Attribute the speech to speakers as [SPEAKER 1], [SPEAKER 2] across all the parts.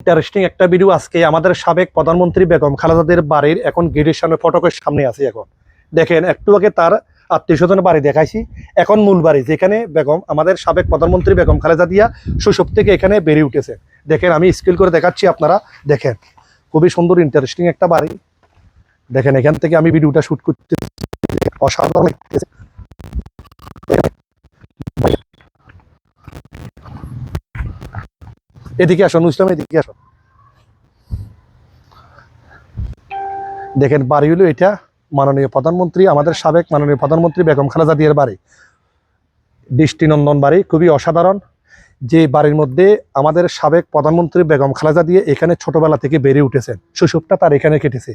[SPEAKER 1] Interesting একটা video আজকে আমাদের সাবেক প্রধানমন্ত্রী বেগম খালেদাদের বাড়ির এখন গেটের সামনে ফটকের সামনে আছে। এখন দেখেন একটু আগে তার আত্মীয় স্বজনের বাড়ি দেখাইছি, এখন মূল বাড়ি যেখানে বেগম আমাদের সাবেক প্রধানমন্ত্রী বেগম খালেদা জিয়া শৈশব থেকে এখানে বেড়ে উঠেছে। দেখেন আমি স্কেল করে দেখাচ্ছি, আপনারা দেখেন খুবই সুন্দর ইন্টারেস্টিং একটা বাড়ি। দেখেন এখান থেকে আমি ভিডিওটা শুট করতে অসাধারণ লাগতেছে। এদিকে আসুন ইসলাম, এদিকে আসুন। দেখেন বাড়ি হলো এটা মাননীয় প্রধানমন্ত্রী, আমাদের সাবেক মাননীয় প্রধানমন্ত্রী বেগম খালেদা জিয়ার বাড়ি, দৃষ্টিনন্দন বাড়ি, খুবই অসাধারণ। যে বাড়ির মধ্যে আমাদের সাবেক প্রধানমন্ত্রী বেগম খালেদা জিয়া এখানে ছোটবেলা থেকে বেড়ে উঠেছেন, শৈশবটা তার এখানে কেটেছে।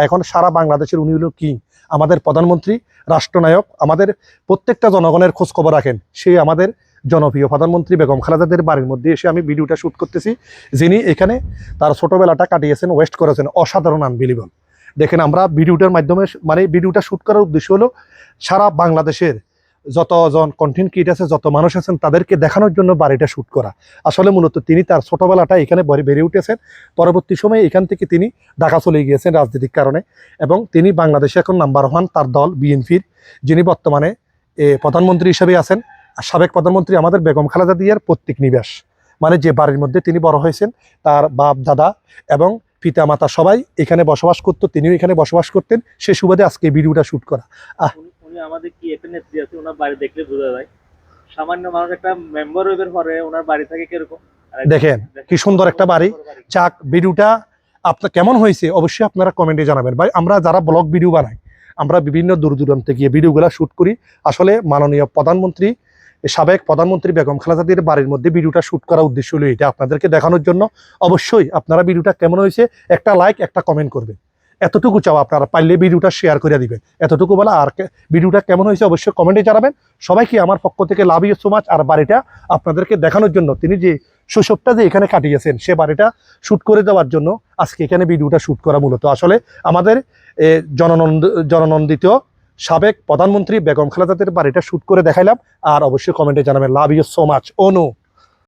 [SPEAKER 1] এখন সারা বাংলাদেশের উনি হলো কিং, আমাদের প্রধানমন্ত্রী, রাষ্ট্রনায়ক, আমাদের প্রত্যেকটা জনগণের খোঁজ খবর রাখেন। সেই আমাদের জনপ্রিয় প্রধানমন্ত্রী বেগম খালেদাদের বাড়ির মধ্যে এসে আমি ভিডিওটা শ্যুট করতেছি, যিনি এখানে তার ছোটবেলাটা কাটিয়েছেন, ওয়েস্ট করেছেন, অসাধারণ, আনবিলিভেবল। দেখেন আমরা ভিডিওটার মাধ্যমে ভিডিওটা শ্যুট করার উদ্দেশ্য হলো সারা বাংলাদেশের যতজন কন্টেন্ট ক্রিয়েটর আছে, যত মানুষ আছেন, তাদেরকে দেখানোর জন্য বাড়িটা শ্যুট করা। আসলে মূলত তিনি তার ছোটবেলাটা এখানে বেড়ে উঠেছেন, পরবর্তী সময়ে এখান থেকে তিনি ঢাকা চলে গিয়েছেন রাজনৈতিক কারণে, এবং তিনি বাংলাদেশে এখন নাম্বার 1 তার দল বিএনপির, যিনি বর্তমানে প্রধানমন্ত্রী হিসেবে আছেন। আর সাবেক প্রধানমন্ত্রী আমাদের বেগম খালেদা জিয়ার পৈতৃক নিবাস, যে বাড়ির মধ্যে তিনি বড় হয়েছেন, তার বাপ দাদা এবং পিতা মাতা সবাই এখানে বসবাস করতো, তিনিও এখানে বসবাস করতেন। সে সুবাদে আজকে ভিডিওটা শ্যুট করা।
[SPEAKER 2] আমাদের কি এফএন নেত্রী আছে, ওনার বাড়ি দেখলে বোঝা যায়। সামান্য মানুষ একটা মেম্বার হইবার পরে ওনার বাড়ি থাকে কিরকম।
[SPEAKER 1] দেখেন কি সুন্দর একটা বাড়ি। যাক, ভিডিওটা আপনার কেমন হয়েছে অবশ্যই আপনারা কমেন্টে জানাবেন। ভাই আমরা যারা ব্লগ ভিডিও বানাই, আমরা বিভিন্ন দূর দূরান্তে গিয়ে ভিডিওগুলো শ্যুট করি। আসলে মাননীয় প্রধানমন্ত্রী, সাবেক প্রধানমন্ত্রী বেগম খালেদা জিয়ার বাড়ির মধ্যে ভিডিওটা শ্যুট করার উদ্দেশ্য হলো এটা আপনাদেরকে দেখানোর জন্য। অবশ্যই আপনারা ভিডিওটা কেমন হয়েছে একটা লাইক, একটা কমেন্ট করবেন, এতটুকু চাও। আপনারা পারলে ভিডিওটা শেয়ার করে দিবেন, এতটুকু বলা। আর ভিডিওটা কেমন হয়েছে অবশ্যই কমেন্টে জানাবেন। সবাইকে আমার পক্ষ থেকে লাভ ইউ সো মাচ। আর বাড়িটা আপনাদেরকে দেখানোর জন্য, তিনি যে শৈশবটা যে এখানে কাটিয়েছেন, সে বাড়িটা শ্যুট করে দেওয়ার জন্য আজকে এখানে ভিডিওটা শ্যুট করা। মূলত আসলে আমাদের জননন্দিত সাবেক প্রধানমন্ত্রী বেগম খালেদাদের বাড়িটা শ্যুট করে দেখাইলাম। আর অবশ্যই কমেন্টে জানাবেন। Love you so much. Oh no.